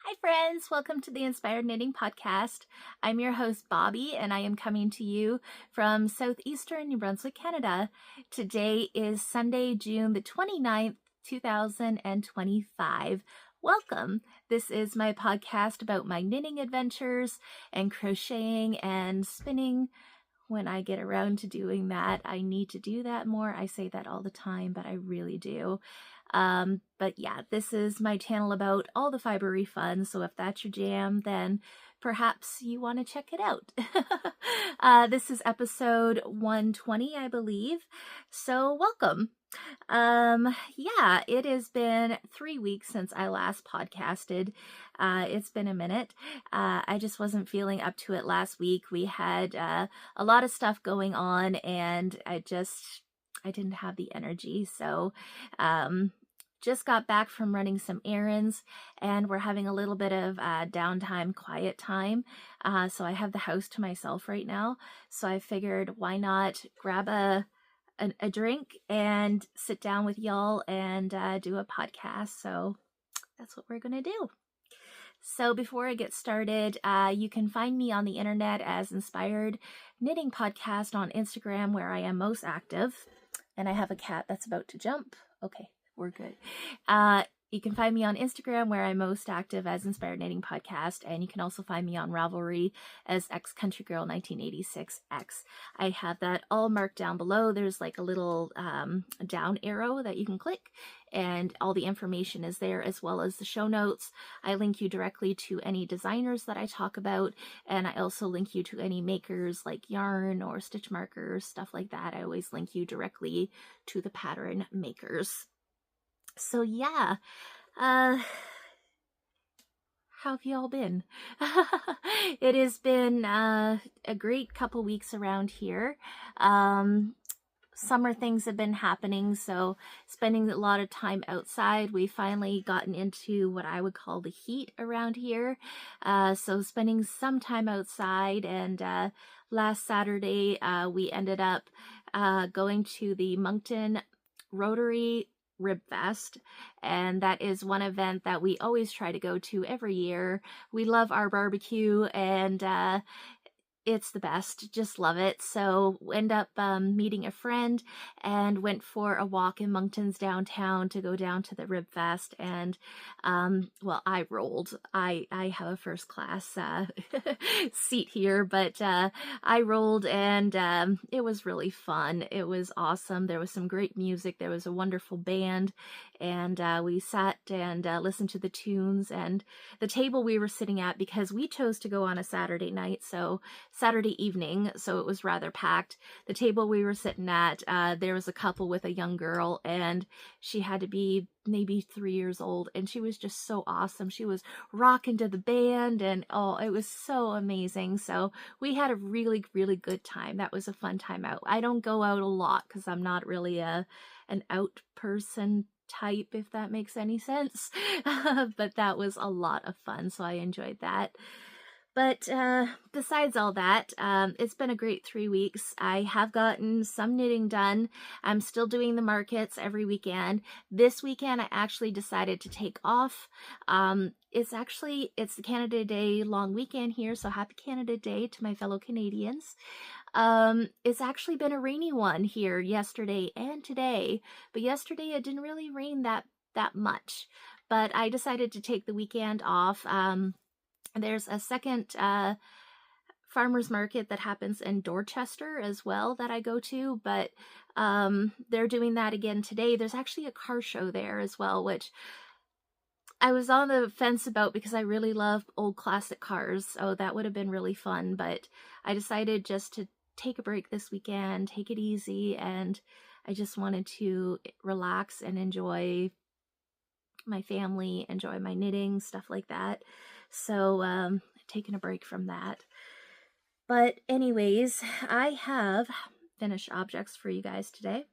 Hi friends, welcome to the Inspired Knitting Podcast. I'm your host Bobby and I am coming to you from southeastern New Brunswick, Canada. Today is Sunday, June the 29th, 2025. Welcome. This is my podcast about my knitting adventures and crocheting and spinning. When I get around to doing that, I need to do that more. I say that all the time, but I really do. But yeah, this is my channel about all the fibery fun. So if that's your jam, then perhaps you want to check it out. This is episode 120, I believe. So welcome. Yeah, it has been 3 weeks since I last podcasted. It's been a minute. I just wasn't feeling up to it last week. We had a lot of stuff going on and I didn't have the energy. So just got back from running some errands and we're having a little bit of downtime, quiet time. So I have the house to myself right now. So I figured why not grab a drink and sit down with y'all and do a podcast. So that's what we're going to do. So before I get started, you can find me on the internet as Inspired Knitting Podcast on Instagram, where I am most active. And I have a cat that's about to jump. Okay, we're good. You can find me on Instagram, where I'm most active as Inspired Knitting Podcast, and you can also find me on Ravelry as xcountrygirl1986x. I have that all marked down below. There's like a little down arrow that you can click, and all the information is there, as well as the show notes. I link you directly to any designers that I talk about, and I also link you to any makers like yarn or stitch markers, stuff like that. I always link you directly to the pattern makers. So yeah, how have y'all been? It has been a great couple weeks around here. Summer things have been happening, so spending a lot of time outside. We finally gotten into what I would call the heat around here. So spending some time outside, and last Saturday we ended up going to the Moncton Rotary Rib Fest, and that is one event that we always try to go to every year. We love our barbecue, and it's the best. Just love it. So end up meeting a friend and went for a walk in Moncton's downtown to go down to the Rib Fest. And well, I rolled. I have a first class seat here, but I rolled, and it was really fun. It was awesome. There was some great music. There was a wonderful band, and we sat and listened to the tunes. And the table we were sitting at, because we chose to go on a Saturday night, so Saturday evening, so it was rather packed. The table we were sitting at, there was a couple with a young girl, and she had to be maybe 3 years old, and she was just so awesome. She was rocking to the band, and oh, it was so amazing. So we had a really, really good time. That was a fun time out. I don't go out a lot because I'm not really an out person type, if that makes any sense. But that was a lot of fun, so I enjoyed that. But besides all that, it's been a great 3 weeks. I have gotten some knitting done. I'm still doing the markets every weekend. This weekend, I actually decided to take off. It's the Canada Day long weekend here, so happy Canada Day to my fellow Canadians. It's actually been a rainy one here yesterday and today, but yesterday it didn't really rain that much. But I decided to take the weekend off. There's a second farmer's market that happens in Dorchester as well that I go to, but they're doing that again today. There's actually a car show there as well, which I was on the fence about because I really love old classic cars, so that would have been really fun, but I decided just to take a break this weekend, take it easy, and I just wanted to relax and enjoy my family, enjoy my knitting, stuff like that. So taking a break from that. But anyways, I have finished objects for you guys today.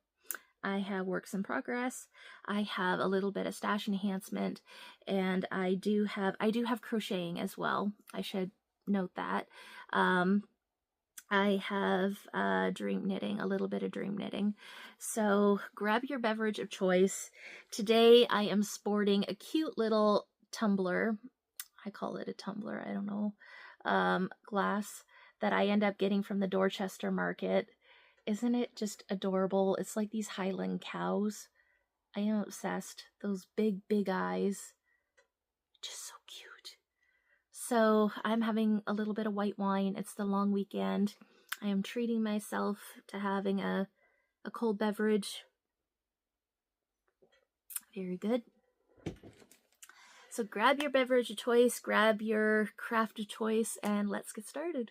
I have works in progress. I have a little bit of stash enhancement, and I do have crocheting as well. I should note that. I have dream knitting, a little bit of dream knitting. So grab your beverage of choice. Today I am sporting a cute little tumbler. I call it a tumbler, I don't know, glass that I end up getting from the Dorchester market. Isn't it just adorable? It's like these Highland cows. I am obsessed. Those big, big eyes. Just so cute. So I'm having a little bit of white wine. It's the long weekend. I am treating myself to having a cold beverage. Very good. So grab your beverage of choice, grab your craft of choice, and let's get started.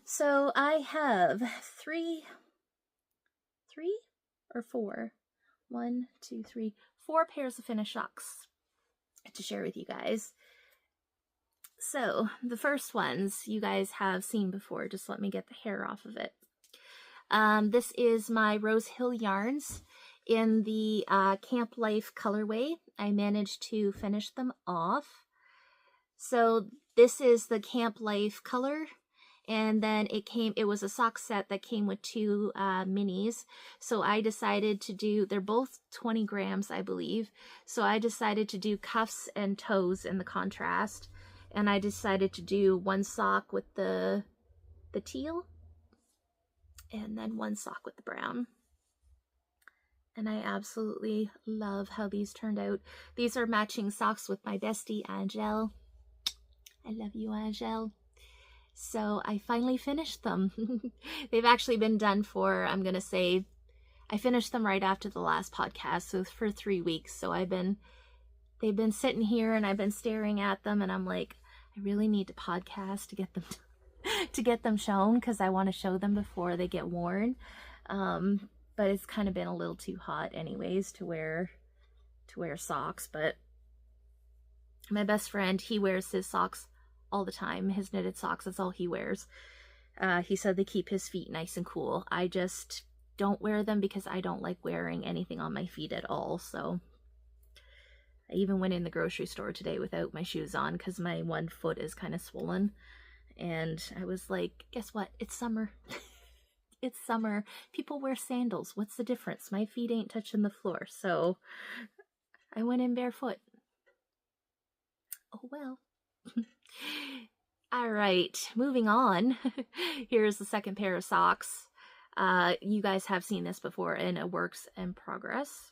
So I have three or four? 1, 2, 3, 4 pairs of finished socks to share with you guys. So the first ones you guys have seen before. Just let me get the hair off of it. This is my Rose Hill yarns in the Camp Life colorway. I managed to finish them off. So this is the Camp Life color, and then it was a sock set that came with 2 minis. So I decided to do, they're both 20 grams, I believe. So I decided to do cuffs and toes in the contrast, and I decided to do 1 sock with the teal, and then 1 sock with the brown. And I absolutely love how these turned out. These are matching socks with my bestie, Angel. I love you, Angel. So I finally finished them. They've actually been done for, I'm going to say, I finished them right after the last podcast, so for 3 weeks. So they've been sitting here and I've been staring at them, and I'm like, I really need to podcast to get them shown, because I want to show them before they get worn. But it's kind of been a little too hot anyways to wear socks. But my best friend, he wears his socks all the time, his knitted socks. That's all he wears. He said they keep his feet nice and cool. I just don't wear them because I don't like wearing anything on my feet at all. So I even went in the grocery store today without my shoes on because my one foot is kind of swollen. And I was like, guess what? It's summer. It's summer. People wear sandals. What's the difference? My feet ain't touching the floor. So I went in barefoot. Oh well. All right, moving on. Here's the second pair of socks. You guys have seen this before in a works in progress.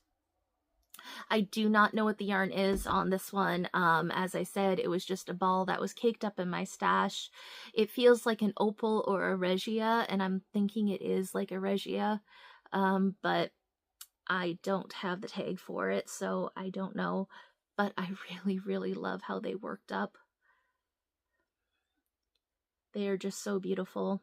I do not know what the yarn is on this one. As I said, it was just a ball that was caked up in my stash. It feels like an opal or a regia, and I'm thinking it is like a regia, but I don't have the tag for it, so I don't know. But I really, really love how they worked up. They are just so beautiful.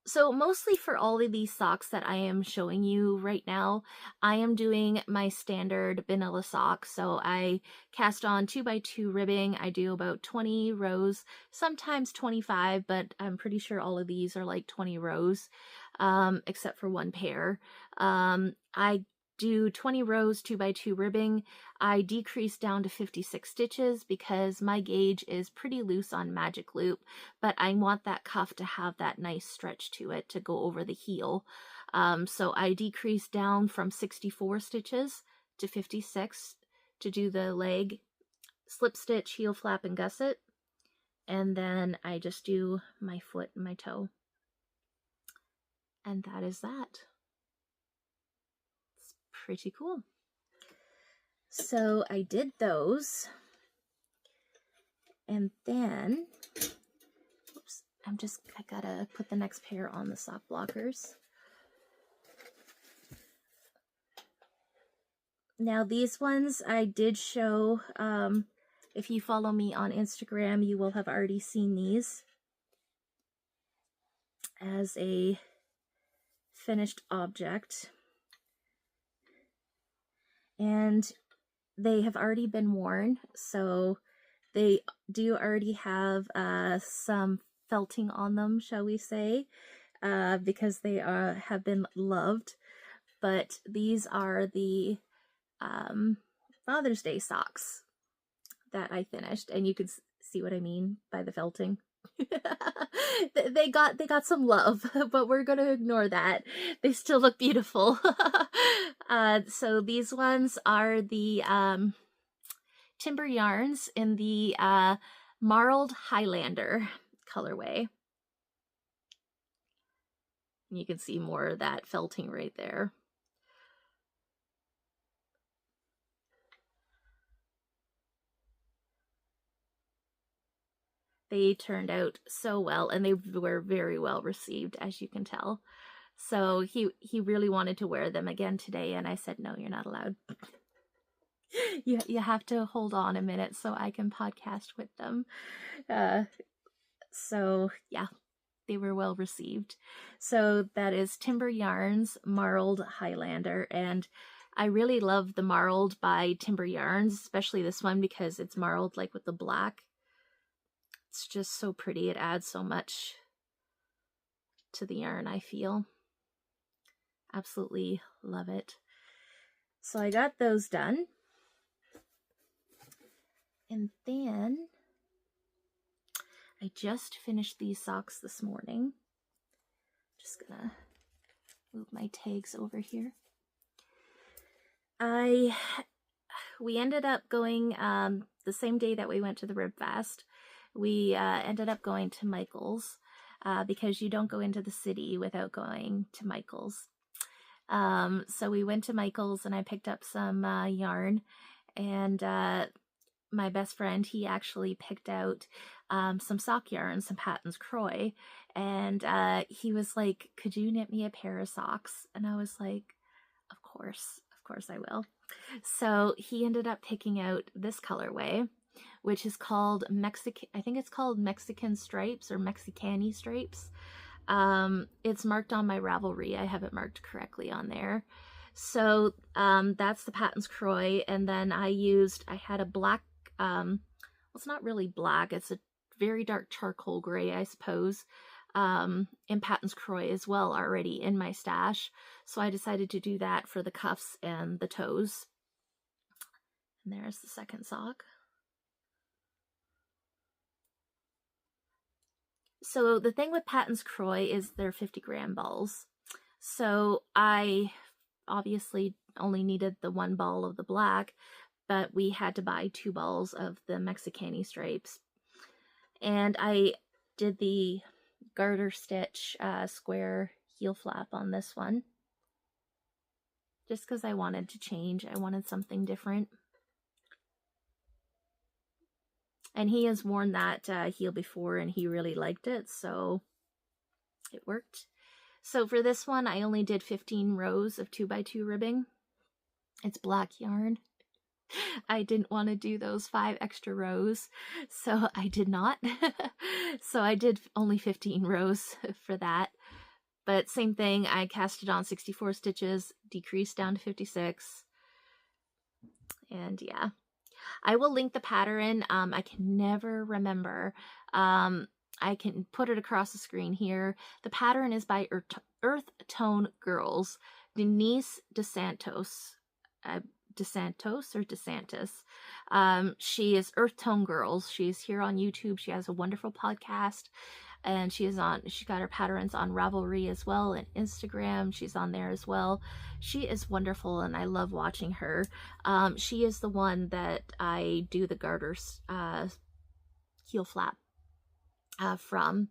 So mostly for all of these socks that I am showing you right now, I am doing my standard vanilla sock. So I cast on 2x2 ribbing. I do about 20 rows, sometimes 25, but I'm pretty sure all of these are like 20 rows, except for 1 pair. I do 20 rows 2x2 ribbing. I decrease down to 56 stitches because my gauge is pretty loose on Magic Loop, but I want that cuff to have that nice stretch to it to go over the heel. So I decrease down from 64 stitches to 56 to do the leg, slip stitch, heel flap, and gusset. And then I just do my foot and my toe. And that is that. Pretty cool. So I did those, and then oops, I gotta put the next pair on the sock blockers. Now these ones I did show, if you follow me on Instagram, you will have already seen these as a finished object. And they have already been worn, so they do already have some felting on them, shall we say, because they have been loved. But these are the Father's Day socks that I finished, and you can see what I mean by the felting. they got some love, but we're gonna ignore that. They still look beautiful. So these ones are the Timber Yarns in the Marled Highlander colorway. You can see more of that felting right there. They turned out so well, and they were very well received, as you can tell. So he really wanted to wear them again today, and I said, no, you're not allowed. You have to hold on a minute so I can podcast with them. So yeah, they were well received. So that is Timber Yarns Marled Highlander, and I really love the Marled by Timber Yarns, especially this one because it's marled like with the black. It's just so pretty. It adds so much to the yarn, I feel. Absolutely love it. So I got those done. And then I just finished these socks this morning. Just gonna move my tags over here. We ended up going the same day that we went to the Rib Fest. We ended up going to Michael's because you don't go into the city without going to Michael's. So we went to Michael's and I picked up some yarn, and my best friend, he actually picked out some sock yarn, some Patton's Croy, and he was like, could you knit me a pair of socks? And I was like, of course I will. So he ended up picking out this colorway, which is called I think it's called Mexican Stripes or Mexicani Stripes. It's marked on my Ravelry. I have it marked correctly on there. So that's the Patton's Croy, and then I had a black, well, it's not really black, it's a very dark charcoal gray, I suppose, in Patton's Croy as well already in my stash. So I decided to do that for the cuffs and the toes. And there's the second sock. So the thing with Patton's Croy is they're 50-gram balls. So I obviously only needed the one ball of the black, but we had to buy 2 balls of the Mexicani stripes. And I did the garter stitch square heel flap on this one, just because I wanted to change. I wanted something different. And he has worn that heel before and he really liked it, so it worked. So for this one, I only did 15 rows of 2x2 ribbing. It's black yarn. I didn't want to do those 5 extra rows, so I did not. So I did only 15 rows for that. But same thing, I cast it on 64 stitches, decreased down to 56. And yeah. I will link the pattern. I can never remember. I can put it across the screen here. The pattern is by Earth Tone Girls, Denise DeSantis. She is Earth Tone Girls. She's here on YouTube. She has a wonderful podcast, and she got her patterns on Ravelry as well, and Instagram. She's on there as well. She is wonderful, and I love watching her. She is the one that I do the garter heel flap from.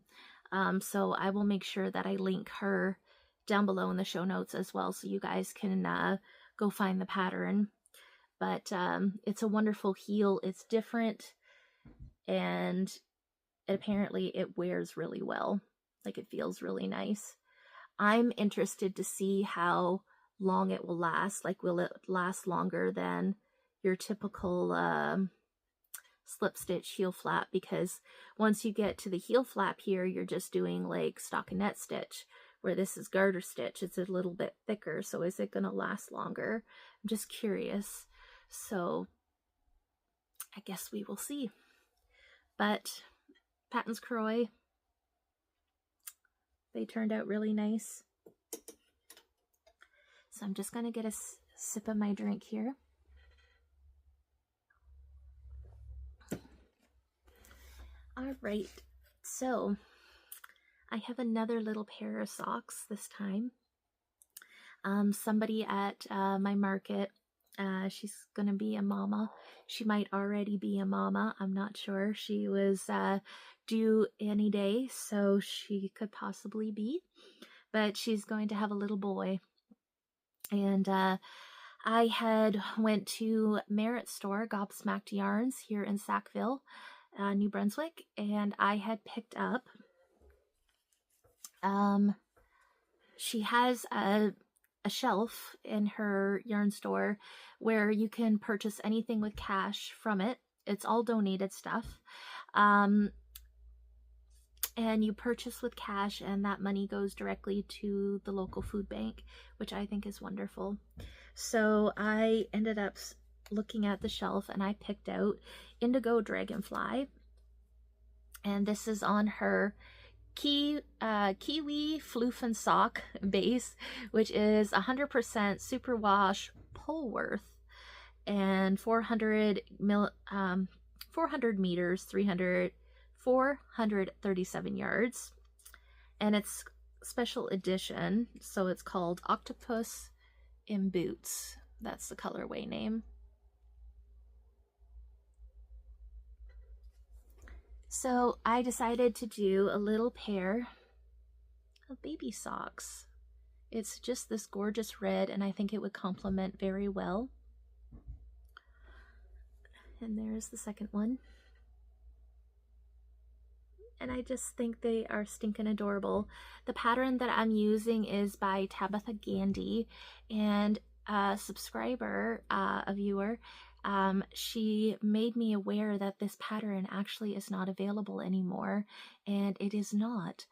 So I will make sure that I link her down below in the show notes as well, so you guys can go find the pattern. But it's a wonderful heel. It's different, and apparently it wears really well. Like, it feels really nice. I'm interested to see how long it will last. Like, will it last longer than your typical slip stitch heel flap? Because once you get to the heel flap here, you're just doing like stockinette stitch, where this is garter stitch. It's a little bit thicker, so is it going to last longer? I'm just curious. So I guess we will see. But Patton's Croy, they turned out really nice. So I'm just going to get a sip of my drink here. All right, so I have another little pair of socks this time. Somebody at my market She's gonna be a mama. She might already be a mama. I'm not sure. She was due any day, so she could possibly be. But she's going to have a little boy. And I had went to Merritt Store, Gobsmacked Yarns here in Sackville, New Brunswick, and I had picked up. She has a shelf in her yarn store where you can purchase anything with cash from it. It's all donated stuff. And you purchase with cash, and that money goes directly to the local food bank, which I think is wonderful. So I ended up looking at the shelf, and I picked out Indigo Dragonfly. And this is on her Kiwi Floof and Sock base, which is 100% superwash Polworth and 400 meters, 437 yards. And it's special edition, so it's called Octopus in Boots. That's the colorway name. So I decided to do a little pair of baby socks. It's just this gorgeous red, and I think it would complement very well. And there's the second one. And I just think they are stinking adorable. The pattern that I'm using is by Tabitha Gandy, and a subscriber, a viewer, she made me aware that this pattern actually is not available anymore, and it is not.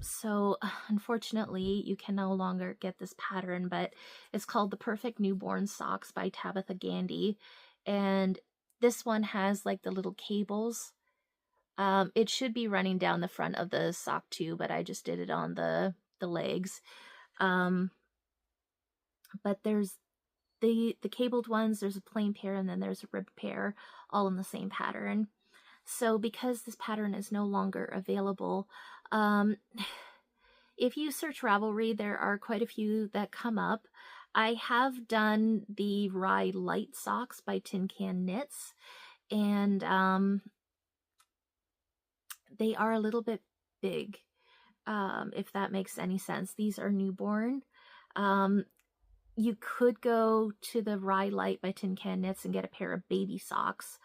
So unfortunately, you can no longer get this pattern, but it's called The Perfect Newborn Socks by Tabitha Gandy, and this one has like the little cables. It should be running down the front of the sock too, but I just did it on the legs. But there's the cabled ones, there's a plain pair, and then there's a ribbed pair, all in the same pattern. So because this pattern is no longer available, if you search Ravelry, there are quite a few that come up. I have done the Rye Light Socks by Tin Can Knits, and they are a little bit big, if that makes any sense. These are newborn. You could go to the Rye Light by Tin Can Knits and get a pair of baby socks.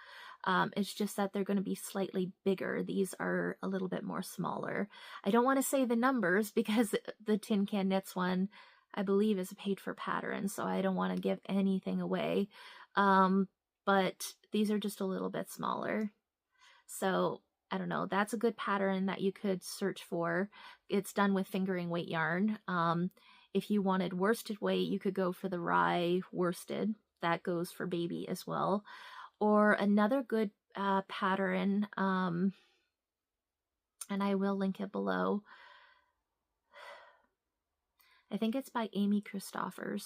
It's just that they're going to be slightly bigger. These are a little bit more smaller. I don't want to say the numbers because the Tin Can Knits one, I believe, is a paid for pattern, so I don't want to give anything away. But these are just a little bit smaller. So I don't know, that's a good pattern that you could search for. It's done with fingering weight yarn. If you wanted worsted weight, you could go for the Rye worsted. That goes for baby as well. Or another good pattern, and I will link it below. I think it's by Amy Christoffers.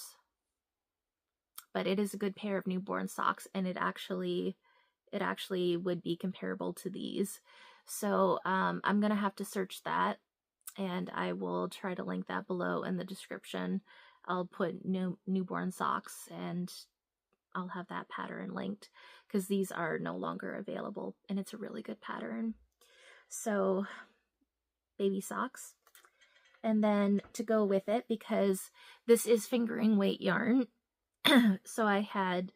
But it is a good pair of newborn socks, and it actually would be comparable to these. So I'm going to have to search that, and I will try to link that below in the description. I'll put newborn socks, and I'll have that pattern linked because these are no longer available, and it's a really good pattern. So baby socks. And then to go with it, because this is fingering weight yarn, so I had,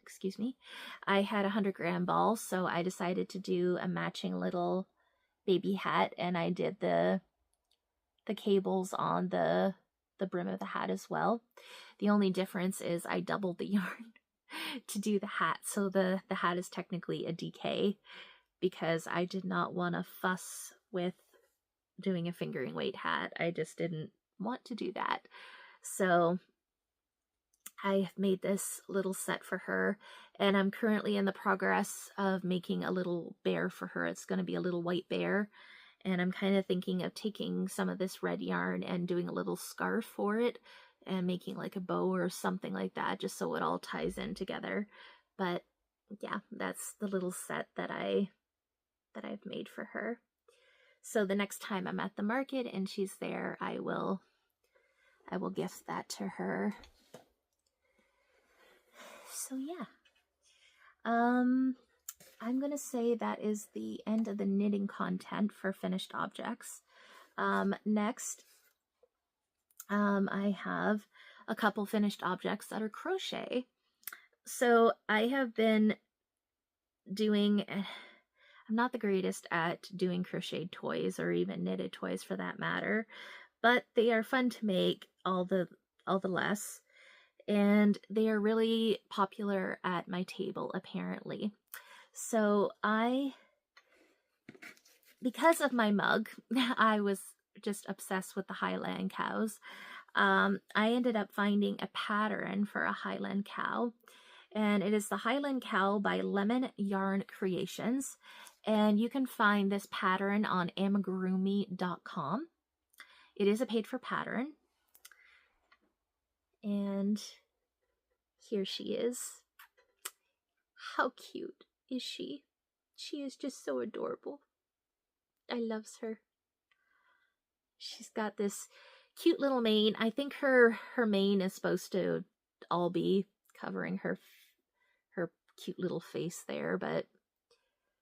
I had a 100-gram ball, so I decided to do a matching little baby hat, and I did the cables on the brim of the hat as well. The only difference is I doubled the yarn to do the hat, so the hat is technically a DK because I did not want to fuss with doing a fingering weight hat. I just didn't want to do that. So I made this little set for her, and I'm currently in the progress of making a little bear for her. It's going to be a little white bear, and I'm kind of thinking of taking some of this red yarn and doing a little scarf for it and making like a bow or something like that, just so it all ties in together. But yeah, that's the little set that I've made for her. So the next time I'm at the market and she's there, I will gift that to her. So yeah, I'm gonna say that is the end of the knitting content for finished objects. Next, I have a couple finished objects that are crochet. So I have been doing, I'm not the greatest at doing crocheted toys or even knitted toys for that matter, but they are fun to make all the less, and they are really popular at my table apparently. So because of my mug, I was just obsessed with the Highland cows. I ended up finding a pattern for a Highland cow, and it is the Highland Cow by Lemon Yarn Creations, and you can find this pattern on amigurumi.com. It is a paid for pattern, and here she is. How cute is she? She is just so adorable. I loves her. She's got this cute little mane. I think her mane is supposed to all be covering her cute little face there, but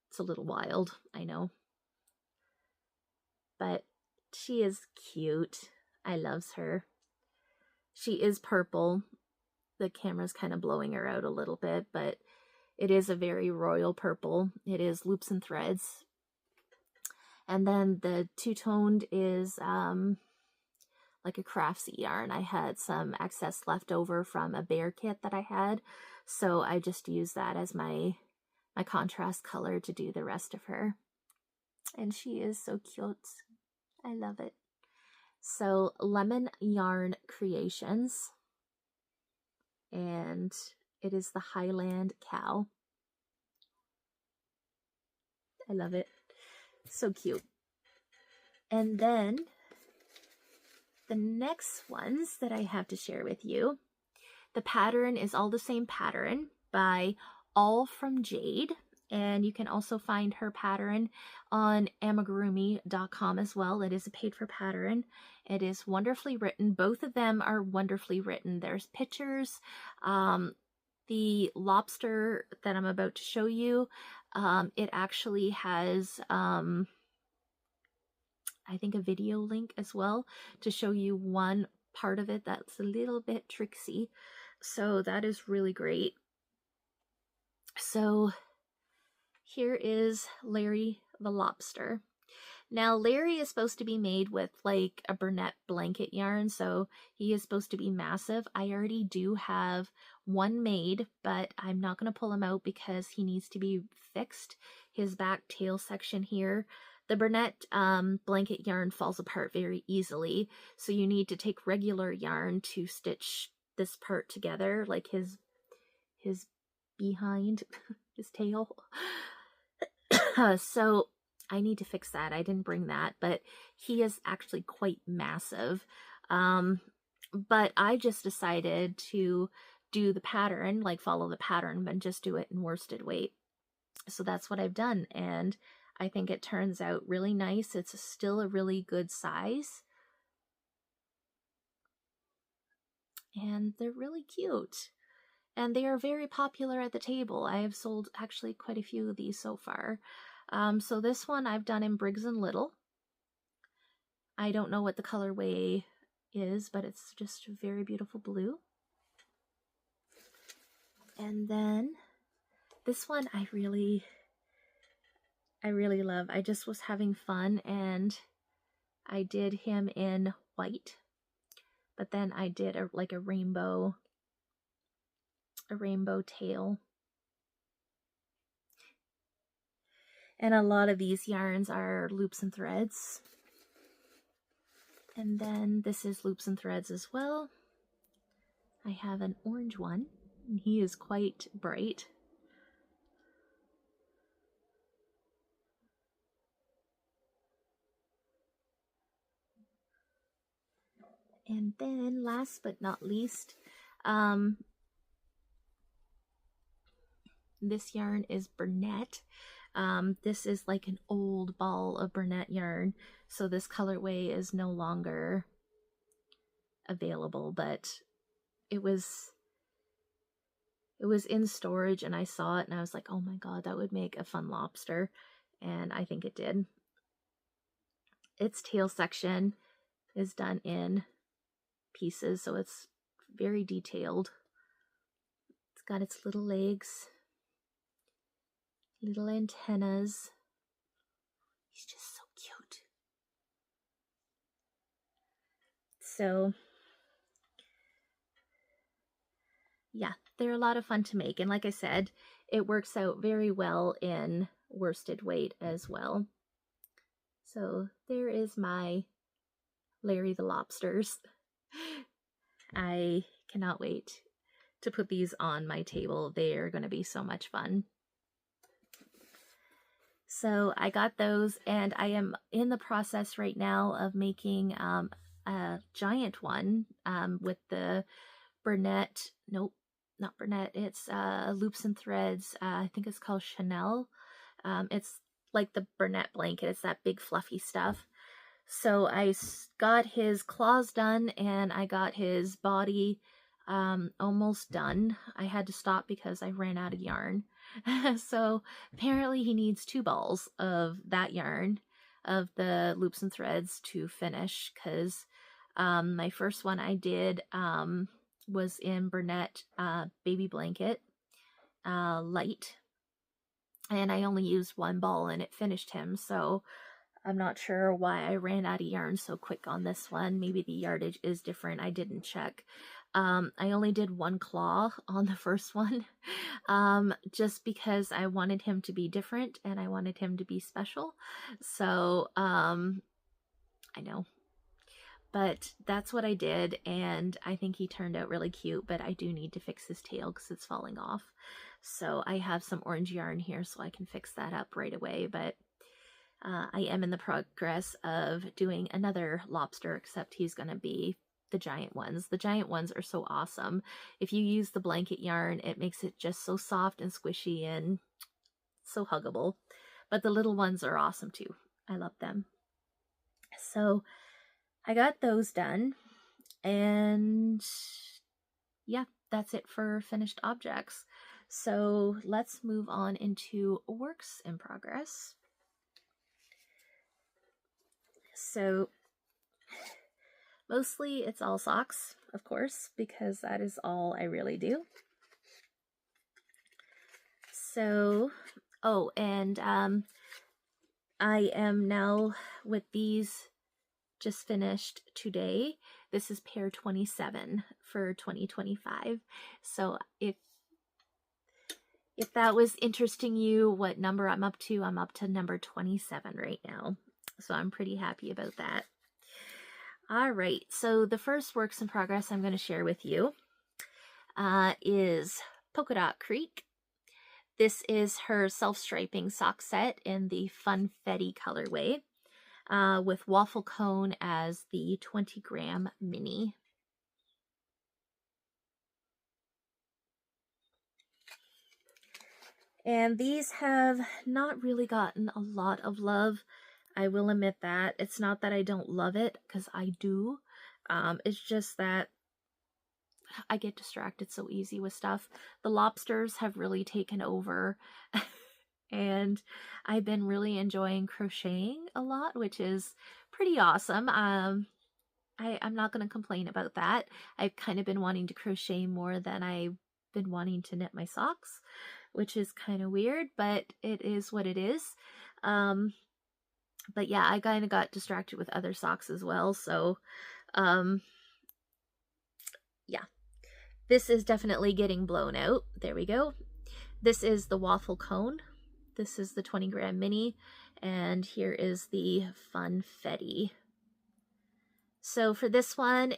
it's a little wild, I know. But she is cute. I loves her. She is purple. The camera's kind of blowing her out a little bit, but it is a very royal purple. It is loops and threads. And then the two-toned is like a craftsy yarn. I had some excess left over from a bear kit that I had, so I just used that as my contrast color to do the rest of her. And she is so cute. I love it. So Lemon Yarn Creations, and it is the Highland Cow. I love it. So cute. And then the next ones that I have to share with you, the pattern is all the same pattern by All from Jade, and you can also find her pattern on amigurumi.com as well. It is a paid for pattern. It is wonderfully written. Both of them are wonderfully written. There's pictures. The lobster that I'm about to show you, it actually has I think a video link as well to show you one part of it that's a little bit tricksy. So that is really great. So here is Larry the Lobster. Now Larry is supposed to be made with like a Burnett blanket yarn, so he is supposed to be massive. I already do have one made, but I'm not going to pull him out because he needs to be fixed. His back tail section here. The Burnett blanket yarn falls apart very easily, so you need to take regular yarn to stitch this part together, like his behind, his tail. So I need to fix that. I didn't bring that, but he is actually quite massive. But I just decided to do the pattern, like follow the pattern, but just do it in worsted weight. So that's what I've done, and I think it turns out really nice. It's still a really good size. And they're really cute. And they are very popular at the table. I have sold actually quite a few of these so far. So this one I've done in Briggs & Little. I don't know what the colorway is, but it's just a very beautiful blue. And then this one I really love. I just was having fun, and I did him in white, but then I did a rainbow tail. And a lot of these yarns are loops and threads. And then this is loops and threads as well. I have an orange one, and he is quite bright. And then last but not least, this yarn is Burnett. This is like an old ball of Burnett yarn, so this colorway is no longer available, but it was It was in storage and I saw it and I was like, oh my god, that would make a fun lobster. And I think it did. Its tail section is done in pieces, so it's very detailed. It's got its little legs, little antennas. He's just so cute. So yeah, they're a lot of fun to make. And like I said, it works out very well in worsted weight as well. So there is my Larry the Lobsters. I cannot wait to put these on my table. They are going to be so much fun. So I got those, and I am in the process right now of making a giant one with the Burnett, nope, not Burnett, it's Loops and Threads. I think it's called Chanel. It's like the Burnett blanket. It's that big fluffy stuff. So I got his claws done, and I got his body almost done. I had to stop because I ran out of yarn. So apparently he needs 2 balls of that yarn, of the Loops and Threads, to finish, because my first one I did was in Burnett Baby Blanket Light, and I only used 1 ball and it finished him. So I'm not sure why I ran out of yarn so quick on this one. Maybe the yardage is different. I didn't check. I only did 1 claw on the first one, just because I wanted him to be different and I wanted him to be special. So, I know. But that's what I did, and I think he turned out really cute, but I do need to fix his tail because it's falling off. So I have some orange yarn here so I can fix that up right away, but I am in the progress of doing another lobster, except he's going to be the giant ones. The giant ones are so awesome. If you use the blanket yarn, it makes it just so soft and squishy and so huggable. But the little ones are awesome too. I love them. So I got those done, and yeah, that's it for finished objects. So let's move on into works in progress. So mostly it's all socks, of course, because that is all I really do. So, oh, and I am now with these just finished today. This is pair 27 for 2025. So if that was interesting you, what number I'm up to number 27 right now. So I'm pretty happy about that. All right, so the first works in progress I'm going to share with you is Polka Dot Creek. This is her self-striping sock set in the Funfetti colorway, with Waffle Cone as the 20-gram mini. And these have not really gotten a lot of love. I will admit that. It's not that I don't love it, because I do. It's just that I get distracted so easy with stuff. The lobsters have really taken over. And I've been really enjoying crocheting a lot, which is pretty awesome. I'm not going to complain about that. I've kind of been wanting to crochet more than I've been wanting to knit my socks, which is kind of weird, but it is what it is. But yeah, I kind of got distracted with other socks as well. So, yeah, this is definitely getting blown out. There we go. This is the Waffle Cone. This is the 20-gram mini. And here is the Funfetti. So for this one,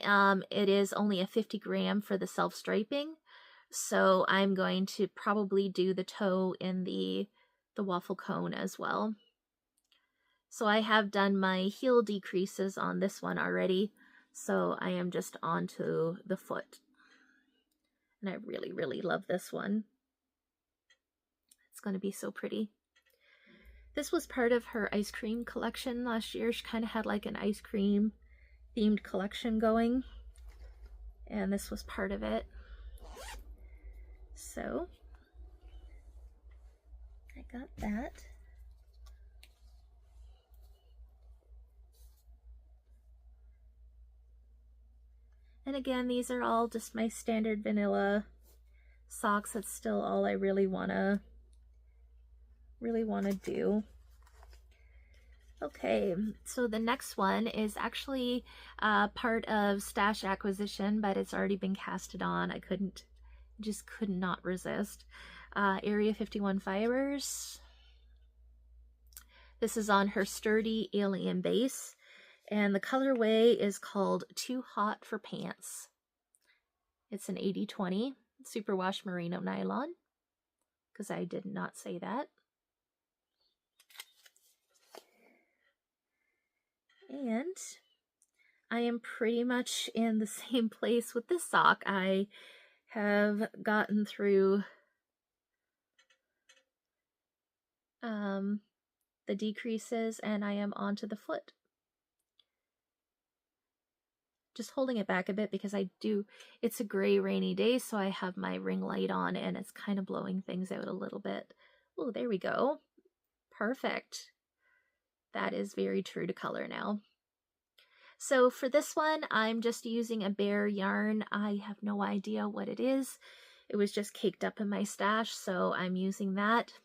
it is only a 50-gram for the self-striping. So I'm going to probably do the toe in the Waffle Cone as well. So I have done my heel decreases on this one already, so I am just on to the foot. And I really, really love this one. It's going to be so pretty. This was part of her ice cream collection last year. She kind of had like an ice cream themed collection going, and this was part of it. So I got that. And again, these are all just my standard vanilla socks. That's still all I really wanna do. Okay, so the next one is actually part of Stash acquisition, but it's already been casted on. I just could not resist. Area 51 fibers. This is on her sturdy alien base, and the colorway is called Too Hot for Pants. It's an 80/20 superwash merino nylon, because I did not say that. And I am pretty much in the same place with this sock. I have gotten through the decreases, and I am onto the foot. Just holding it back a bit because it's a gray rainy day, so I have my ring light on and it's kind of blowing things out a little bit. Oh, there we go. Perfect. That is very true to color now. So for this one, I'm just using a bare yarn. I have no idea what it is. It was just caked up in my stash, so I'm using that.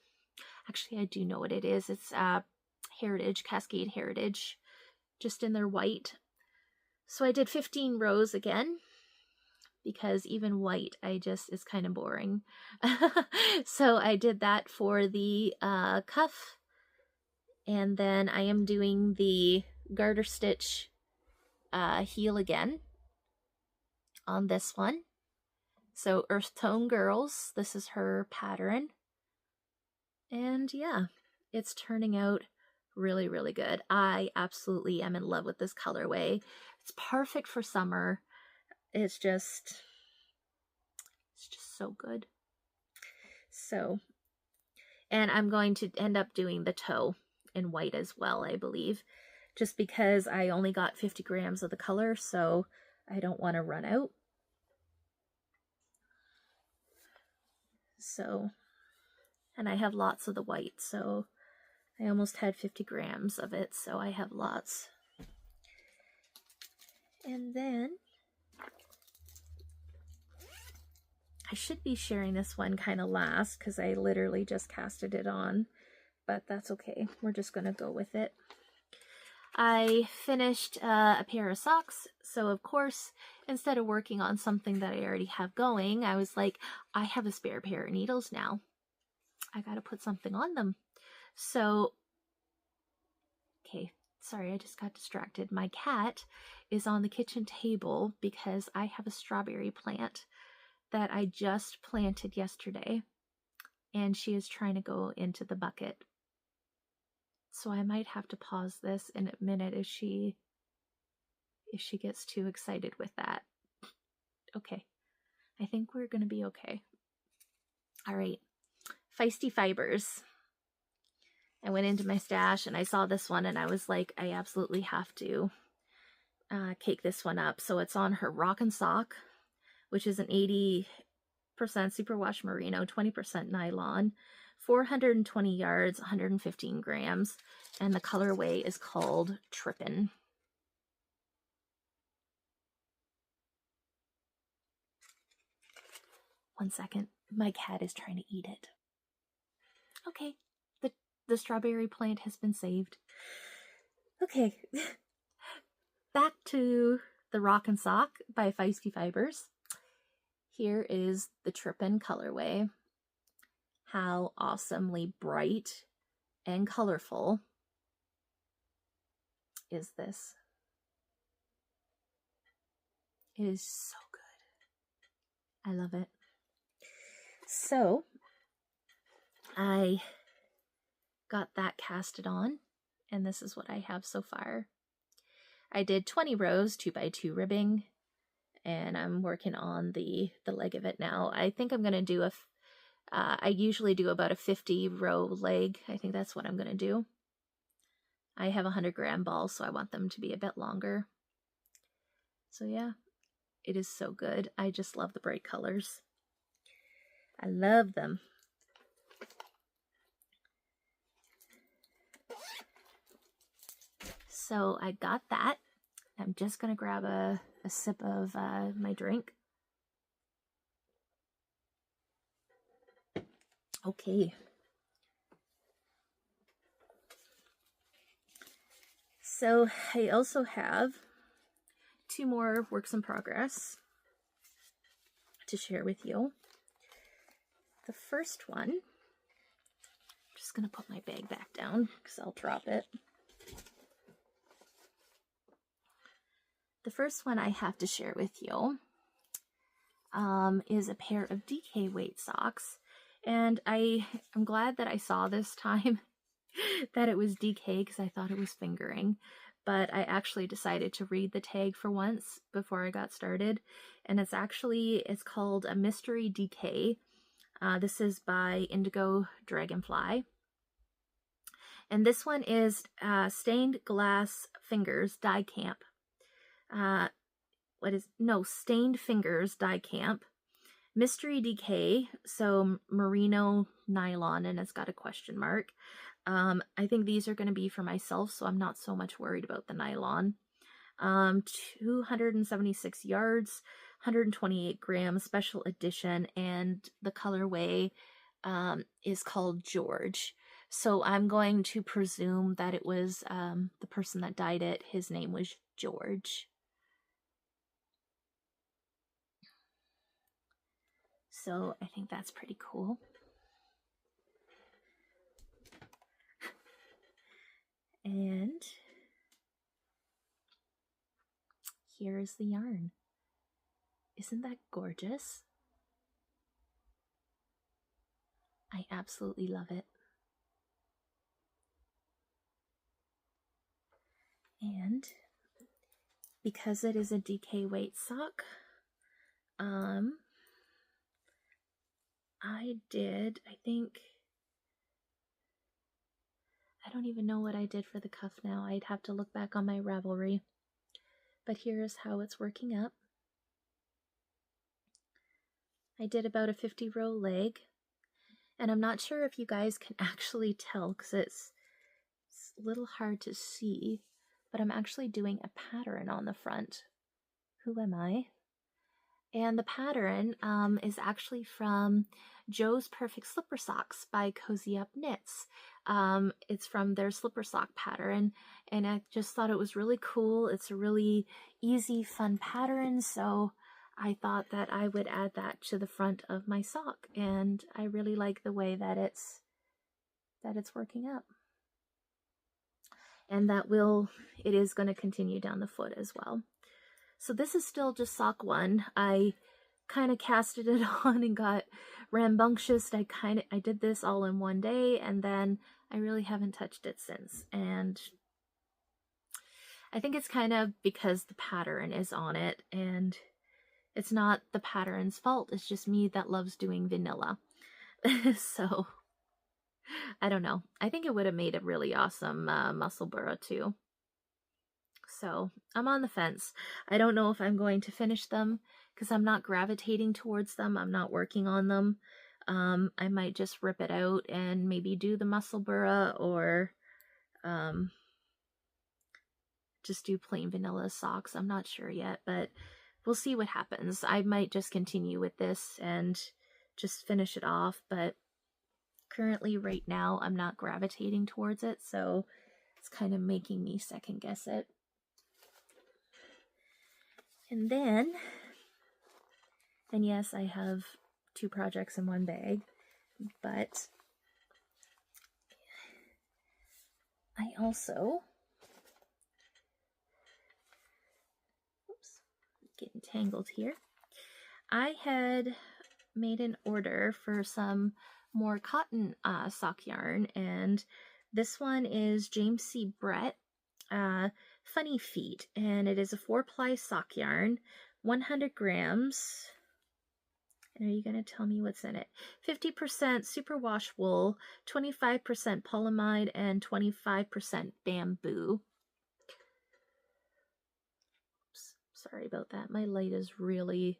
Actually, I do know what it is. It's Heritage, Cascade Heritage, just in their white. So I did 15 rows again, because even white is kind of boring. So I did that for the cuff, and then I am doing the garter stitch heel again on this one. So Earth Tone Girls, this is her pattern. And yeah, it's turning out really, really good. I absolutely am in love with this colorway. It's perfect for summer. It's just so good. So, and I'm going to end up doing the toe in white as well, I believe, just because I only got 50 grams of the color, so I don't want to run out. So, and I have lots of the white, so I almost had 50 grams of it, so I have lots. And then I should be sharing this one kind of last because I literally just casted it on, but that's okay. We're just going to go with it. I finished a pair of socks, so of course, instead of working on something that I already have going, I was like, I have a spare pair of needles now. I got to put something on them. So, okay, sorry, I just got distracted. My cat is on the kitchen table because I have a strawberry plant that I just planted yesterday, and she is trying to go into the bucket. So I might have to pause this in a minute if she gets too excited with that. Okay, I think we're going to be okay. All right, Feisty Fibers. I went into my stash and I saw this one and I was like, I absolutely have to cake this one up. So it's on her Rockin' Sock, which is an 80% superwash merino, 20% nylon, 420 yards, 115 grams, and the colorway is called Trippin'. One second, my cat is trying to eat it. Okay, the strawberry plant has been saved. Okay, back to the Rockin' Sock by Feisty Fibers. Here is the Trippin' colorway. How awesomely bright and colorful is this? It is so good. I love it. So I got that casted on, and this is what I have so far. I did 20 rows, 2x2 ribbing, and I'm working on the leg of it now. I think I'm going to do I usually do about a 50 row leg. I think that's what I'm going to do. I have 100 gram balls, so I want them to be a bit longer. So yeah, it is so good. I just love the bright colors. I love them. So I got that. I'm just going to grab a sip of my drink. Okay. So I also have 2 more works in progress to share with you. The first one, I'm just going to put my bag back down because I'll drop it. The first one I have to share with you is a pair of DK weight socks. And I'm glad that I saw this time that it was DK because I thought it was fingering. But I actually decided to read the tag for once before I got started. And it's called a Mystery DK. This is by Indigo Dragonfly. And this one is Stained Glass Fingers Die Camp. Stained Fingers Die Camp. Mystery DK, so merino nylon, and it's got a question mark. I think these are going to be for myself, so I'm not so much worried about the nylon. 276 yards, 128 grams, special edition, and the colorway is called George. So I'm going to presume that it was the person that dyed it, his name was George. So I think that's pretty cool. And here is the yarn. Isn't that gorgeous? I absolutely love it. And because it is a DK weight sock, I don't even know what I did for the cuff now. I'd have to look back on my Ravelry. But here's how it's working up. I did about a 50-row leg. And I'm not sure if you guys can actually tell because it's a little hard to see. But I'm actually doing a pattern on the front. Who am I? And the pattern is actually from Joe's Perfect Slipper Socks by Cozy Up Knits. It's from their slipper sock pattern, and I just thought it was really cool. It's a really easy, fun pattern, so I thought that I would add that to the front of my sock, and I really like the way that it's working up. And it is going to continue down the foot as well. So this is still just sock 1. I kind of casted it on and got rambunctious. I did this all in one day, and then I really haven't touched it since. And I think it's kind of because the pattern is on it, and it's not the pattern's fault. It's just me that loves doing vanilla. So I don't know. I think it would have made a really awesome muscle burra too. So I'm on the fence. I don't know if I'm going to finish them because I'm not gravitating towards them. I'm not working on them. I might just rip it out and maybe do the muscle burra, or just do plain vanilla socks. I'm not sure yet, but we'll see what happens. I might just continue with this and just finish it off, but currently right now I'm not gravitating towards it, so it's kind of making me second guess it. And then yes, I have 2 projects in one bag, but I also, getting tangled here. I had made an order for some more cotton sock yarn, and this one is James C. Brett Funny Feet, and it is a 4-ply sock yarn, 100 grams. And are you going to tell me what's in it? 50% superwash wool, 25% polyamide, and 25% bamboo. Oops, sorry about that. My light is really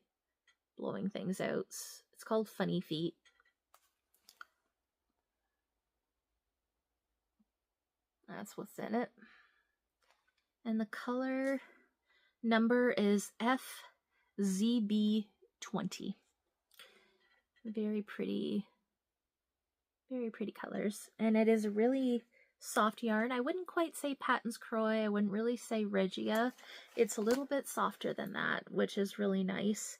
blowing things out. It's called Funny Feet. that's what's in it. And the color number is FZB20. Very pretty colors. And it is a really soft yarn. I wouldn't quite say Patton's Croy. I wouldn't really say Regia. It's a little bit softer than that, which is really nice.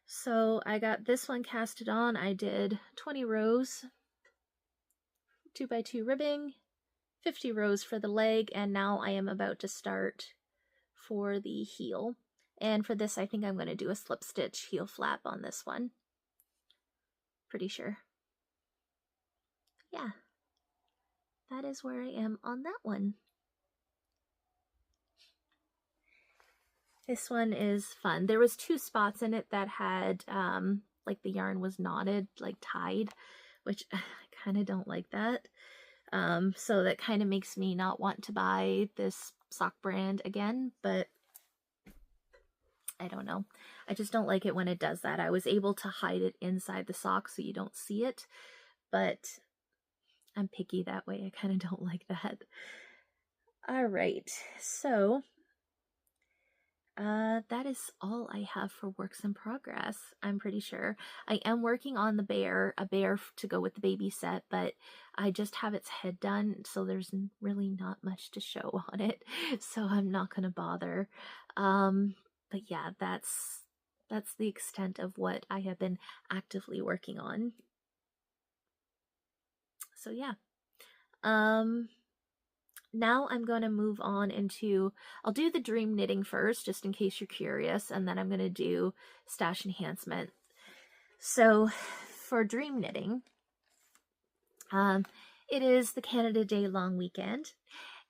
So I got this one casted on. I did 20 rows, 2x2 ribbing, 50 rows for the leg, and now I am about to start for the heel. And for this, I think I'm going to do a slip stitch heel flap on this one. Pretty sure. Yeah, that is where I am on that one. This one is fun. There was 2 spots in it that had, like the yarn was knotted, like tied, which I kind of don't like that. So that kind of makes me not want to buy this sock brand again, but I don't know. I just don't like it when it does that. I was able to hide it inside the sock so you don't see it, but I'm picky that way. I kind of don't like that. All right, so that is all I have for works in progress, I'm pretty sure. I am working on a bear to go with the baby set, but I just have its head done, so there's really not much to show on it, so I'm not going to bother. But yeah, that's the extent of what I have been actively working on. So yeah. Now I'm going to move on into, I'll do the dream knitting first, just in case you're curious, and then I'm going to do stash enhancement. So for dream knitting, it is the Canada Day long weekend,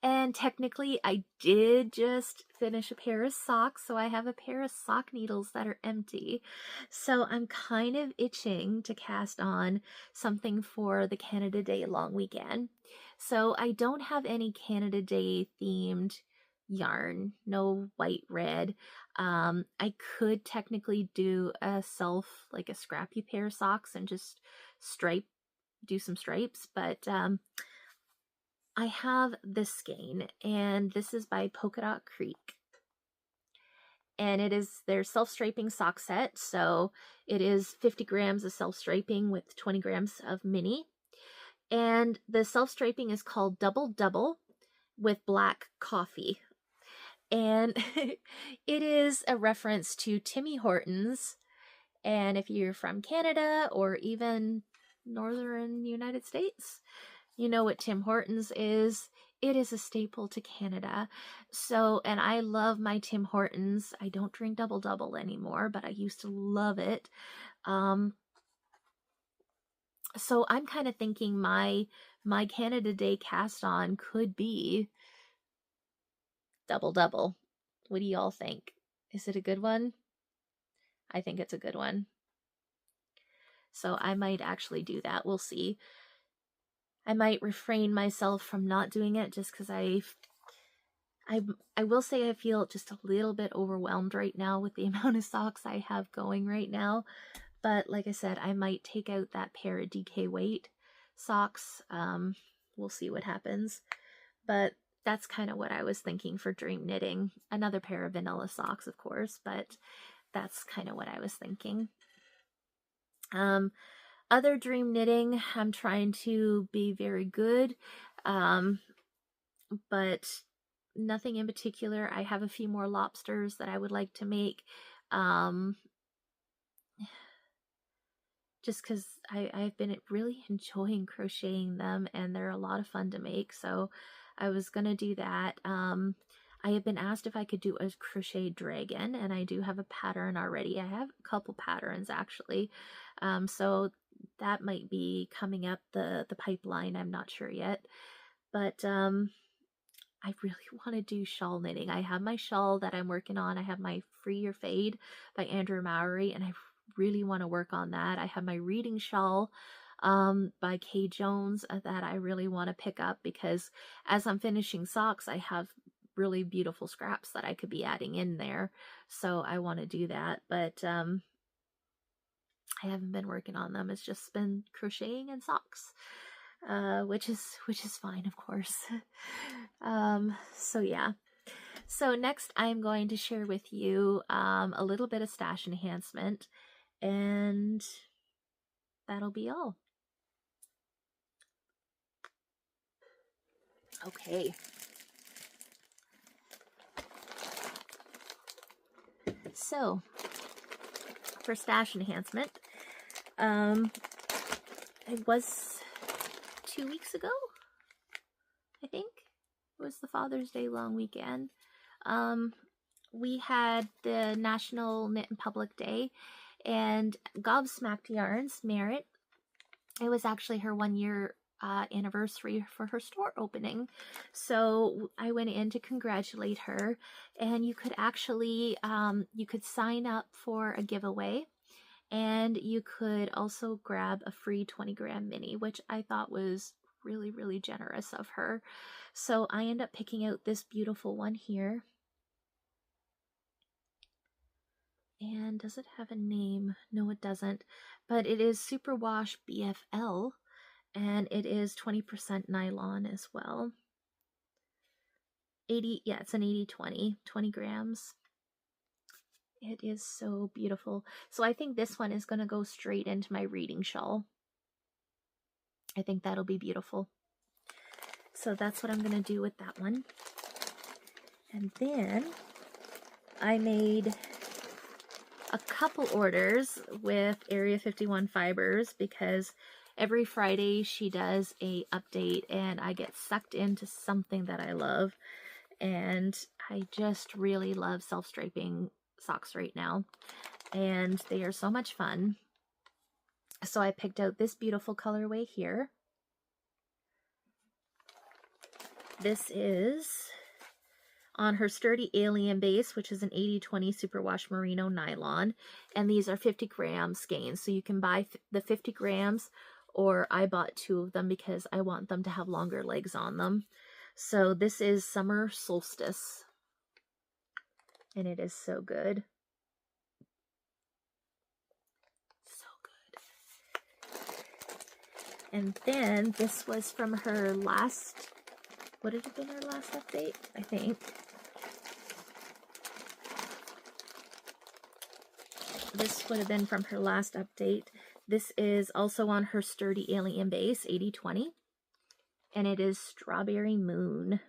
and technically I did just finish a pair of socks, so I have a pair of sock needles that are empty. So I'm kind of itching to cast on something for the Canada Day long weekend. So I don't have any Canada Day themed yarn, no white red. I could technically do a scrappy pair of socks and just do some stripes, but I have this skein, and this is by Polka Dot Creek. And it is their self-striping sock set, so it is 50 grams of self-striping with 20 grams of mini. And the self-striping is called Double Double with Black Coffee. And it is a reference to Timmy Hortons. And if you're from Canada or even northern United States, you know what Tim Hortons is. It is a staple to Canada. So, and I love my Tim Hortons. I don't drink Double Double anymore, but I used to love it. So I'm kind of thinking my Canada Day cast on could be Double Double. What do y'all think? Is it a good one? I think it's a good one. So I might actually do that. We'll see. I might refrain myself from not doing it just because I will say I feel just a little bit overwhelmed right now with the amount of socks I have going right now. But like I said, I might take out that pair of DK weight socks. We'll see what happens. But that's kind of what I was thinking for dream knitting. Another pair of vanilla socks, of course, but that's kind of what I was thinking. Other dream knitting, I'm trying to be very good, but nothing in particular. I have a few more lobsters that I would like to make, just because I've been really enjoying crocheting them, and they're a lot of fun to make, so I was going to do that. I have been asked if I could do a crochet dragon, and I do have a pattern already. I have a couple patterns, actually, so that might be coming up the pipeline. I'm not sure yet, but I really want to do shawl knitting. I have my shawl that I'm working on. I have my Free Your Fade by Andrew Mowry, and I really want to work on that. I have my reading shawl by Kay Jones that I really want to pick up, because as I'm finishing socks, I have really beautiful scraps that I could be adding in there. So I want to do that, but I haven't been working on them. It's just been crocheting and socks. which is fine, of course. So yeah. So next I'm going to share with you a little bit of stash enhancement, and that'll be all. Okay. So for stash enhancement, it was 2 weeks ago, I think. It was the Father's Day long weekend. We had the National Knit in Public Day, and Gobsmacked Yarns, Merritt, it was actually her 1-year anniversary for her store opening. So I went in to congratulate her, and you could actually, you could sign up for a giveaway, and you could also grab a free 20-gram mini, which I thought was really, really generous of her. So I end up picking out this beautiful one here. And does it have a name? No, it doesn't. But it is Superwash BFL, and it is 20% nylon as well. 80, yeah, it's an 80-20, 20 grams. It is so beautiful. So I think this one is going to go straight into my reading shawl. I think that'll be beautiful. So that's what I'm going to do with that one. And then I made a couple orders with Area 51 Fibers, because every Friday she does a update and I get sucked into something that I love. And I just really love self-striping socks right now, and they are so much fun. So I picked out this beautiful colorway here. This is on her Sturdy Alien base, which is an 80-20 Superwash Merino nylon, and these are 50 gram skeins. So you can buy the 50 grams, or I bought 2 of them because I want them to have longer legs on them. So this is Summer Solstice, and it is so good. So good. And then this was from her last, would it have been her last update? I think. This would have been from her last update. This is also on her Sturdy Alien base, 80-20. And it is Strawberry Moon.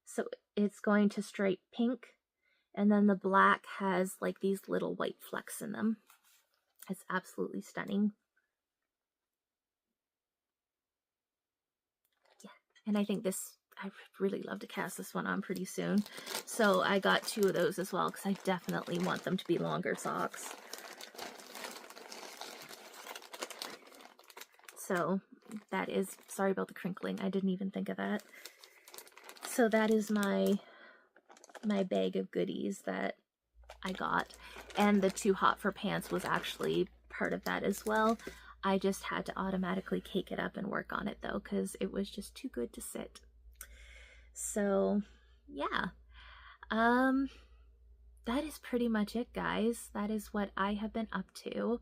So it's going to stripe pink, and then the black has like these little white flecks in them. It's absolutely stunning. Yeah, and I think this, I really love to cast this one on pretty soon. So I got 2 of those as well, because I definitely want them to be longer socks. So that is, sorry about the crinkling, I didn't even think of that. So that is my bag of goodies that I got. And the 2 Hot for Pants was actually part of that as well. I just had to automatically cake it up and work on it though, because it was just too good to sit. So yeah, that is pretty much it, guys. That is what I have been up to.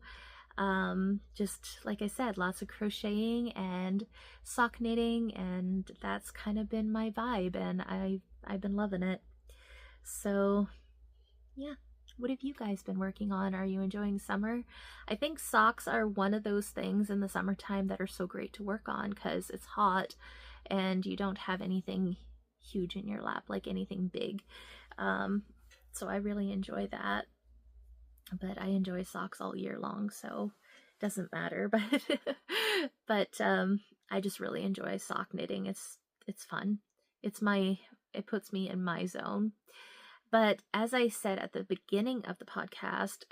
Just like I said, lots of crocheting and sock knitting, and that's kind of been my vibe, and I've been loving it. So yeah, what have you guys been working on? Are you enjoying summer? I think socks are one of those things in the summertime that are so great to work on, because it's hot and you don't have anything huge in your lap, like anything big. So I really enjoy that. But I enjoy socks all year long, so it doesn't matter. But I just really enjoy sock knitting. It's fun. It puts me in my zone. But as I said at the beginning of the podcast,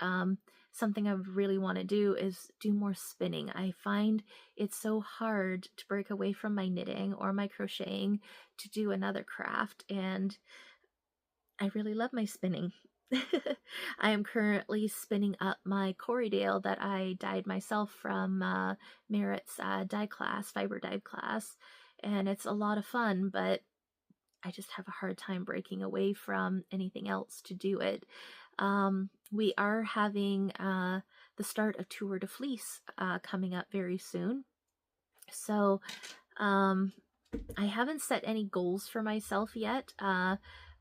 something I really want to do is do more spinning. I find it's so hard to break away from my knitting or my crocheting to do another craft, and I really love my spinning. I am currently spinning up my Corriedale that I dyed myself from Merritt's dye class, fiber dye class, and it's a lot of fun, but I just have a hard time breaking away from anything else to do it. We are having the start of Tour de Fleece coming up very soon. So I haven't set any goals for myself yet,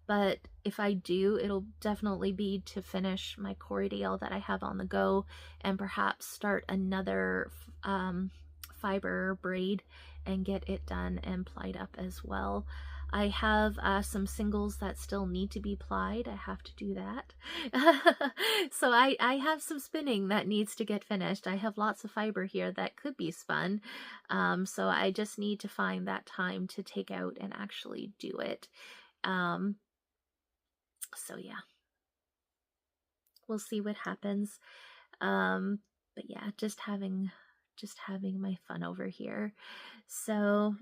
but if I do, it'll definitely be to finish my Corriedale that I have on the go, and perhaps start another fiber braid and get it done and plied up as well. I have some singles that still need to be plied. I have to do that. So I have some spinning that needs to get finished. I have lots of fiber here that could be spun. So I just need to find that time to take out and actually do it. So yeah, we'll see what happens. But yeah, just having my fun over here. So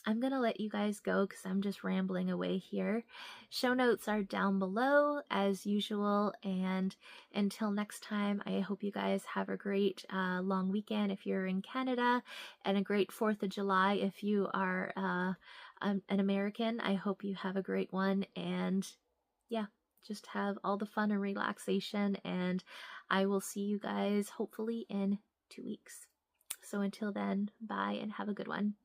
I'm going to let you guys go because I'm just rambling away here. Show notes are down below as usual. And until next time, I hope you guys have a great long weekend if you're in Canada, and a great 4th of July if you are an American. I hope you have a great one. And yeah, just have all the fun and relaxation. And I will see you guys hopefully in 2 weeks. So until then, bye and have a good one.